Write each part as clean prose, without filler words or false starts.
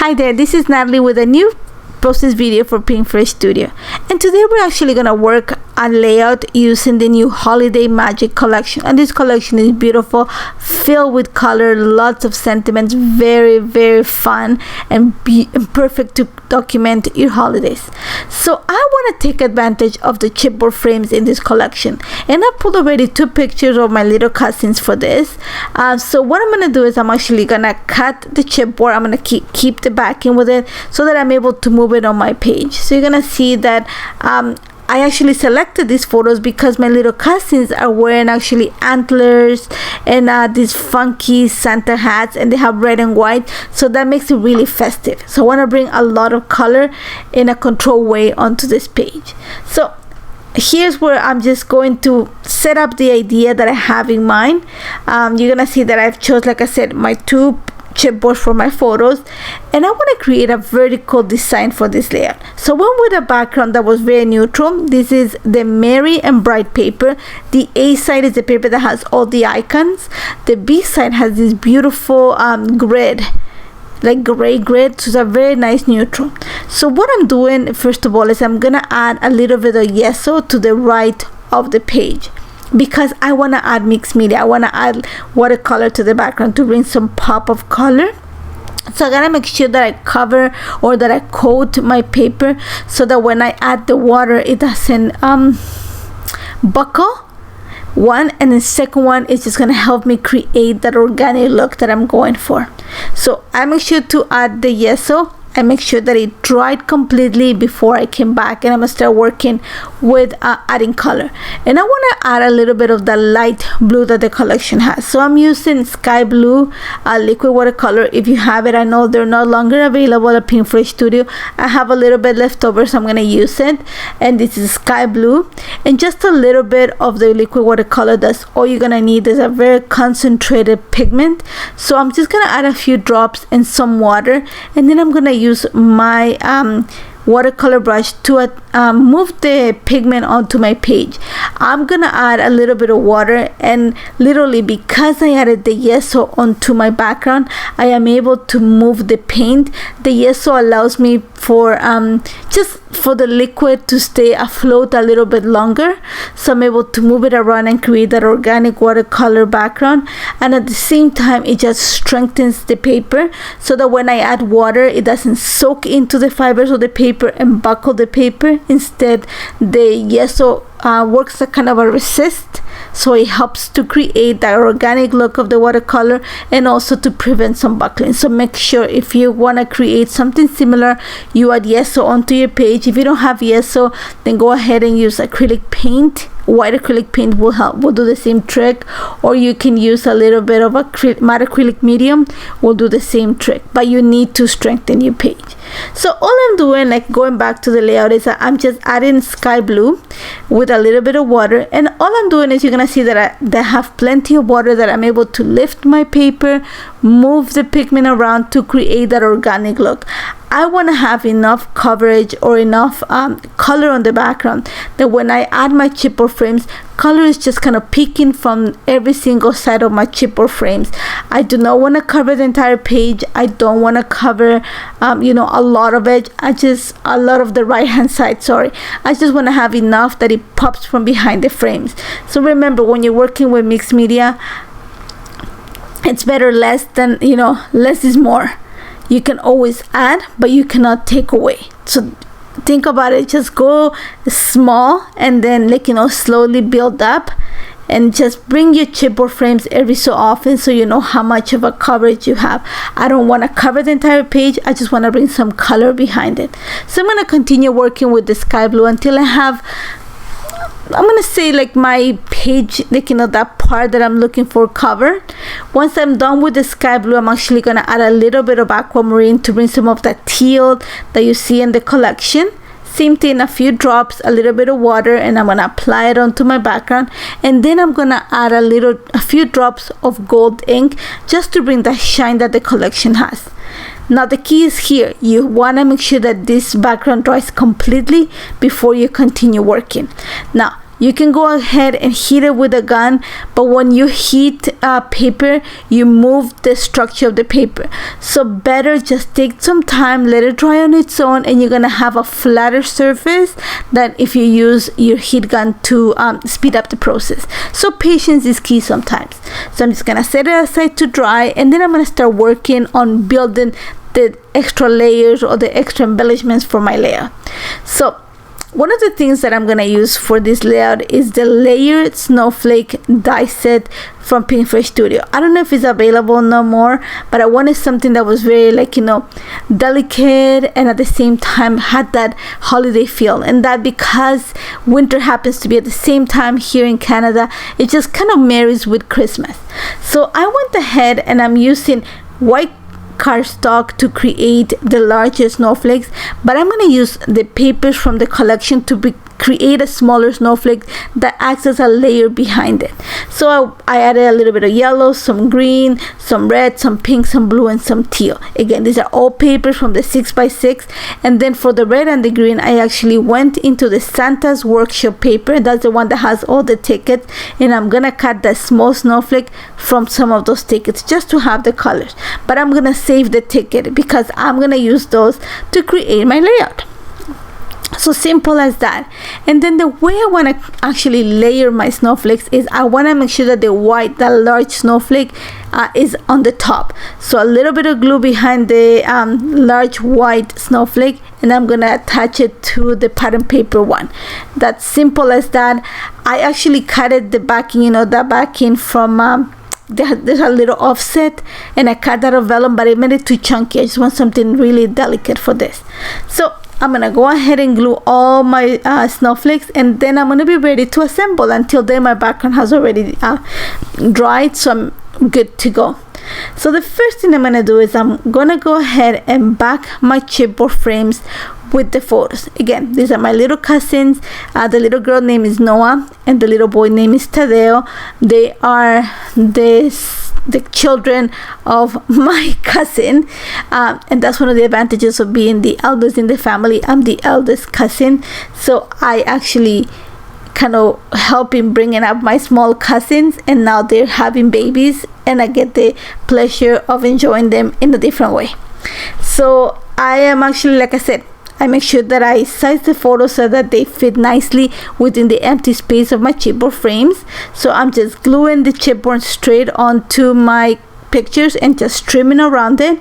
Hi there, this is Natalie with a new process video for Pinkfresh Studio, and today we're actually gonna work a layout using the new Holiday Magic collection. And this collection is beautiful, filled with color, lots of sentiments, very fun and perfect to document your holidays. So I want to take advantage of the chipboard frames in this collection, and I pulled already 2 pictures of my little cousins for this. So what I'm gonna do is I'm actually gonna cut the chipboard. I'm gonna keep the backing with it so that I'm able to move it on my page. So you're gonna see that I actually selected these photos because my little cousins are wearing actually antlers and these funky Santa hats, and they have red and white, so that makes it really festive. So I want to bring a lot of color in a controlled way onto this page. So here's where I'm just going to set up the idea that I have in mind. You're gonna see that I've chose, like I said, my 2 chipboard for my photos, and I want to create a vertical design for this layout. So one with a background that was very neutral. This is the Merry and Bright paper. The A side is the paper that has all the icons. The B side has this beautiful grid, like gray grid, so it's a very nice neutral. So what I'm doing first of all is I'm gonna add a little bit of yeso to the right of the page, because I want to add mixed media. I want to add watercolor to the background to bring some pop of color. So I gotta make sure that I cover or that I coat my paper so that when I add the water it doesn't buckle. One, and the second one is just gonna help me create that organic look that I'm going for. So I make sure to add the yeso. I make sure that it dried completely before I came back, and I'm gonna start working with adding color. And I want to add a little bit of the light blue that the collection has. So I'm using sky blue liquid watercolor. If you have it, I know they're no longer available at Pinkfresh Studio. I have a little bit left over, so I'm gonna use it. And this is sky blue, and just a little bit of the liquid watercolor. That's all you're gonna need. Is a very concentrated pigment. So I'm just gonna add a few drops and some water, and then I'm gonna use my watercolor brush to move the pigment onto my page. I'm gonna add a little bit of water, and literally because I added the yeso onto my background, I am able to move the paint. The yeso allows me for just for the liquid to stay afloat a little bit longer, so I'm able to move it around and create that organic watercolor background. And at the same time it just strengthens the paper so that when I add water it doesn't soak into the fibers of the paper and buckle the paper. Instead, the yeso works as kind of a resist, so it helps to create that organic look of the watercolor and also to prevent some buckling. So make sure if you want to create something similar, you add yeso onto your page. If you don't have yeso, then go ahead and use acrylic paint. White acrylic paint will do the same trick, or you can use a little bit of matte acrylic medium, will do the same trick, but you need to strengthen your page. So all I'm doing, like going back to the layout, is I'm just adding sky blue with a little bit of water, and all I'm doing is you're gonna see that I have plenty of water, that I'm able to lift my paper, move the pigment around to create that organic look. I want to have enough coverage or enough color on the background that when I add my chipboard frames, color is just kind of peeking from every single side of my chipboard frames. I do not want to cover the entire page. I don't want to cover a lot of it. A lot of the right hand side, sorry. I just want to have enough that it pops from behind the frames. So remember, when you're working with mixed media, it's better less is more. You can always add, but you cannot take away. So think about it. Just go small, and then slowly build up, and just bring your chipboard frames every so often so you know how much of a coverage you have. I don't want to cover the entire page. I just want to bring some color behind it. So I'm going to continue working with the sky blue until I have, I'm gonna say, like my page, that part that I'm looking for covered. Once I'm done with the sky blue, I'm actually gonna add a little bit of aquamarine to bring some of that teal that you see in the collection. Same thing, a few drops, a little bit of water, and I'm gonna apply it onto my background. And then I'm gonna add a few drops of gold ink just to bring that shine that the collection has. Now the key is here. You want to make sure that this background dries completely before you continue working. Now You can go ahead and heat it with a gun, but when you heat paper, you move the structure of the paper. So better just take some time, let it dry on its own, and you're gonna have a flatter surface than if you use your heat gun to speed up the process. So patience is key sometimes. So I'm just gonna set it aside to dry, and then I'm gonna start working on building the extra layers or the extra embellishments for my layout. So one of the things that I'm gonna use for this layout is the layered snowflake die set from Pinkfresh Studio. I don't know if it's available no more, but I wanted something that was very, like, you know, delicate and at the same time had that holiday feel. And that because winter happens to be at the same time here in Canada, it just kind of marries with Christmas. So I went ahead and I'm using white cardstock to create the larger snowflakes, but I'm going to use the papers from the collection to create a smaller snowflake that acts as a layer behind it. So I added a little bit of yellow, some green, some red, some pink, some blue, and some teal. Again, these are all papers from the 6x6. And then for the red and the green, I actually went into the Santa's Workshop paper. That's the one that has all the tickets, and I'm gonna cut that small snowflake from some of those tickets just to have the colors. But I'm gonna save the ticket because I'm gonna use those to create my layout. So simple as that. And then the way I want to actually layer my snowflakes is I want to make sure that that large snowflake is on the top. So a little bit of glue behind the large white snowflake, and I'm gonna attach it to the pattern paper one. That's simple as that. I actually cutted the backing, you know, the backing from there's a little offset, and I cut that of vellum, but I made it too chunky. I just want something really delicate for this. So I'm gonna go ahead and glue all my snowflakes, and then I'm gonna be ready to assemble. Until then, my background has already dried, so I'm good to go. So the first thing I'm gonna do is I'm gonna go ahead and back my chipboard frames with the photos. Again, these are my little cousins. The little girl name is Noah, and the little boy name is Tadeo. They are the children of my cousin, and that's one of the advantages of being the eldest in the family. I'm the eldest cousin, so I actually kind of help in bringing up my small cousins, and now they're having babies, and I get the pleasure of enjoying them in a different way. So I am actually, like I said, I make sure that I size the photos so that they fit nicely within the empty space of my chipboard frames. So I'm just gluing the chipboard straight onto my pictures and just trimming around it.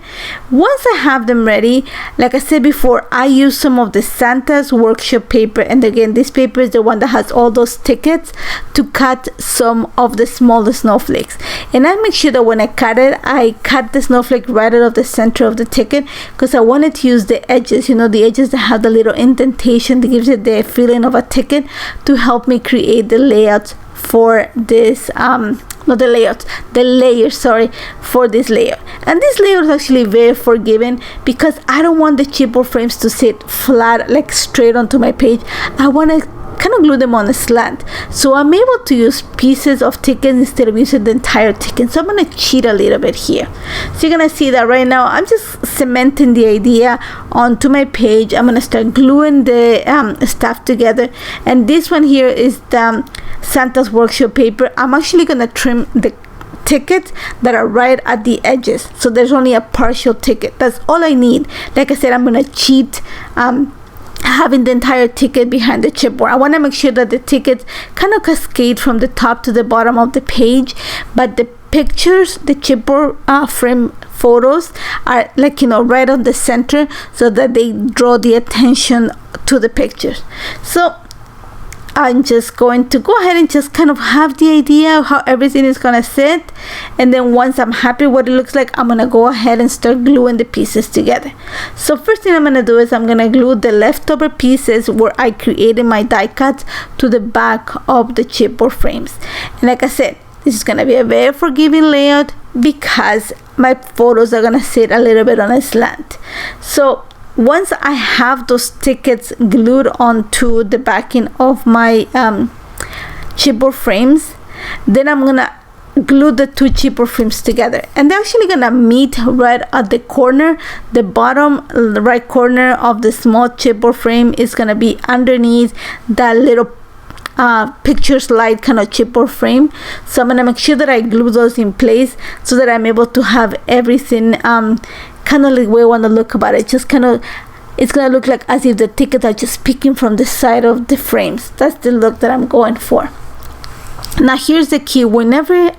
Once I have them ready, like I said before, I use some of the Santa's Workshop paper, and again, this paper is the one that has all those tickets, to cut some of the smaller snowflakes. And I make sure that when I cut it, I cut the snowflake right out of the center of the ticket, because I wanted to use the edges, you know, the edges that have the little indentation that gives it the feeling of a ticket, to help me create the layouts for this the layers, sorry, for this layer. And this layer is actually very forgiving because I don't want the chipboard frames to sit flat, like straight onto my page. I want to kind of glue them on a slant, so I'm able to use pieces of tickets instead of using the entire ticket. So I'm going to cheat a little bit here. So you're going to see that right now I'm just cementing the idea onto my page. I'm going to start gluing the stuff together, and this one here is the Santa's Workshop paper. I'm actually going to trim the tickets that are right at the edges, so there's only a partial ticket. That's all I need. Like I said, I'm going to cheat having the entire ticket behind the chipboard. I want to make sure that the tickets kind of cascade from the top to the bottom of the page, but the pictures, the chipboard frame photos are, like, you know, right on the center, so that they draw the attention to the pictures. So I'm just going to go ahead and just kind of have the idea of how everything is going to sit, and then once I'm happy what it looks like, I'm going to go ahead and start gluing the pieces together. So first thing I'm going to do is I'm going to glue the leftover pieces where I created my die cuts to the back of the chipboard frames. And like I said, this is going to be a very forgiving layout because my photos are going to sit a little bit on a slant. So once I have those tickets glued onto the backing of my chipboard frames, then I'm gonna glue the two chipboard frames together, and they're actually gonna meet right at the corner. The bottom right corner of the small chipboard frame is gonna be underneath that little picture slide kind of chipboard frame. So I'm gonna make sure that I glue those in place so that I'm able to have everything kind of like the way I want to look about it. Just kind of, it's gonna look like as if the tickets are just peeking from the side of the frames. That's the look that I'm going for. Now here's the key. Whenever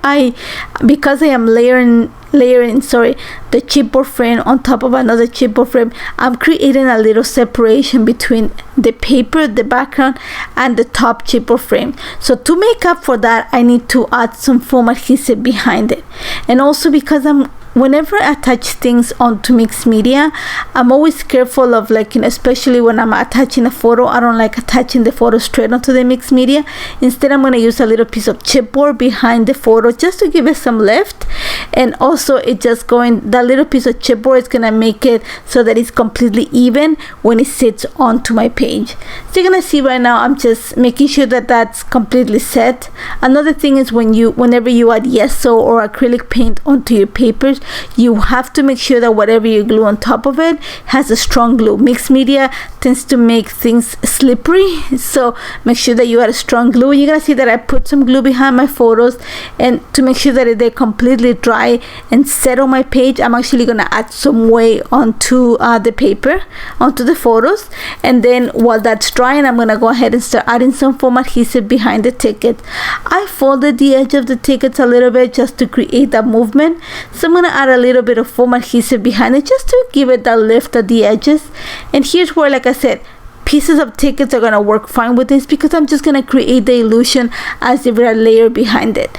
because I am layering the chipboard frame on top of another chipboard frame, I'm creating a little separation between the paper, the background, and the top chipboard frame. So to make up for that, I need to add some foam adhesive behind it. And also because whenever I attach things onto mixed media, I'm always careful of, like, especially when I'm attaching a photo, I don't like attaching the photo straight onto the mixed media. Instead, I'm going to use a little piece of chipboard behind the photo just to give it some lift. And also that little piece of chipboard is going to make it so that it's completely even when it sits onto my page. So you're going to see right now, I'm just making sure that that's completely set. Another thing is whenever you add gesso or acrylic paint onto your papers, you have to make sure that whatever you glue on top of it has a strong glue. Mixed media tends to make things slippery, so make sure that you add a strong glue. You're gonna see that I put some glue behind my photos, and to make sure that they're completely dry and set on my page, I'm actually gonna add some weight onto the paper, onto the photos. And then while that's drying, I'm gonna go ahead and start adding some foam adhesive behind the ticket. I folded the edge of the tickets a little bit just to create that movement, so I'm gonna add a little bit of foam adhesive behind it just to give it that lift at the edges. And here's where, like I said, pieces of tickets are gonna work fine with this, because I'm just gonna create the illusion as if we're a layer behind it.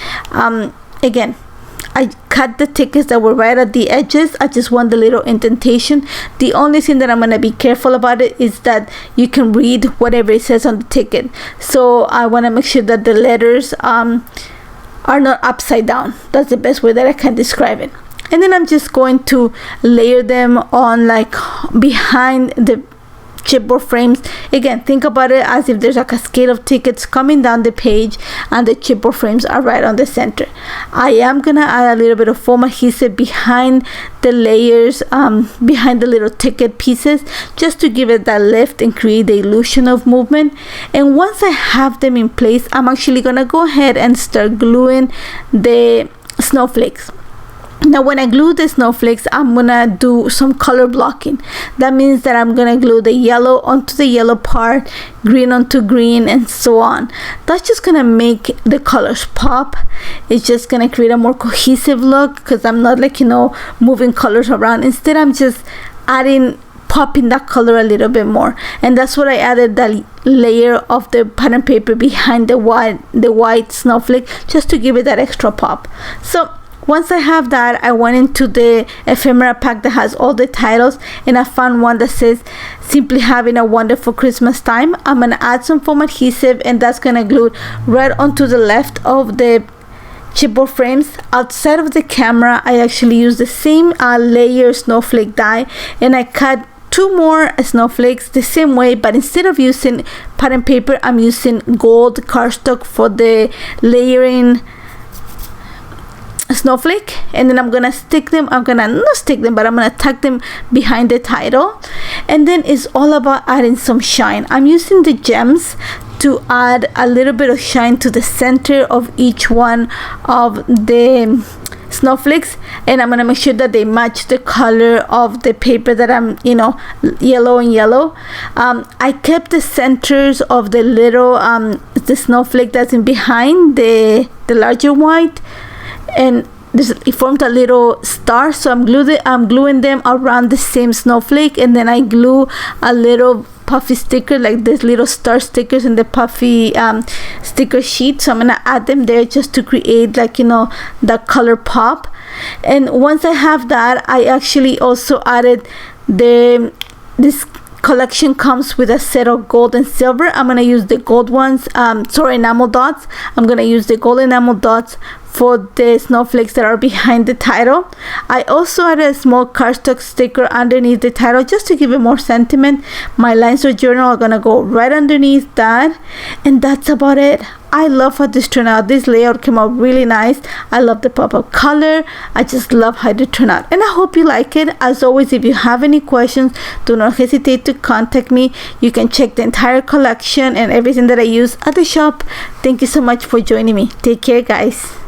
Again, I cut the tickets that were right at the edges. I just want the little indentation. The only thing that I'm gonna be careful about it is that you can read whatever it says on the ticket. So I wanna make sure that the letters are not upside down. That's the best way that I can describe it. And then I'm just going to layer them on, like, behind the chipboard frames. Again, think about it as if there's a cascade of tickets coming down the page and the chipboard frames are right on the center. I am gonna add a little bit of foam adhesive behind the layers, behind the little ticket pieces, just to give it that lift and create the illusion of movement. And once I have them in place, I'm actually gonna go ahead and start gluing the snowflakes. Now when I glue the snowflakes, I'm gonna do some color blocking. That means that I'm gonna glue the yellow onto the yellow part, green onto green, and so on. That's just gonna make the colors pop. It's just gonna create a more cohesive look, because I'm not, like, moving colors around. Instead, I'm just popping that color a little bit more. And that's what I added, that layer of the pattern paper behind the white snowflake, just to give it that extra pop. So once I have that, I went into the ephemera pack that has all the titles, and I found one that says "Simply Having a Wonderful Christmas Time." I'm gonna add some foam adhesive, and that's gonna glue right onto the left of the chipboard frames. Outside of the camera, I actually used the same layer snowflake die, and I cut 2 more snowflakes the same way, but instead of using pattern paper, I'm using gold cardstock for the layering snowflake. And then I'm gonna stick them, I'm gonna tuck them behind the title. And then it's all about adding some shine. I'm using the gems to add a little bit of shine to the center of each one of the snowflakes, and I'm gonna make sure that they match the color of the paper that I'm, yellow and yellow. I kept the centers of the little the snowflake that's in behind the larger white, and it formed a little star, so I'm gluing them around the same snowflake. And then I glue a little puffy sticker, like this little star stickers in the puffy sticker sheet. So I'm gonna add them there just to create, like, the color pop. And once I have that, I actually also added this collection comes with a set of gold and silver. I'm gonna use the gold ones, enamel dots. I'm gonna use the gold enamel dots for the snowflakes that are behind the title. I also added a small cardstock sticker underneath the title just to give it more sentiment. My lines of journal are gonna go right underneath that, and that's about it. I love how this turned out. This layout came out really nice. I love the pop-up color. I just love how it turned out, and I hope you like it. As always, if you have any questions, do not hesitate to contact me. You can check the entire collection and everything that I use at the shop. Thank you so much for joining me. Take care, guys.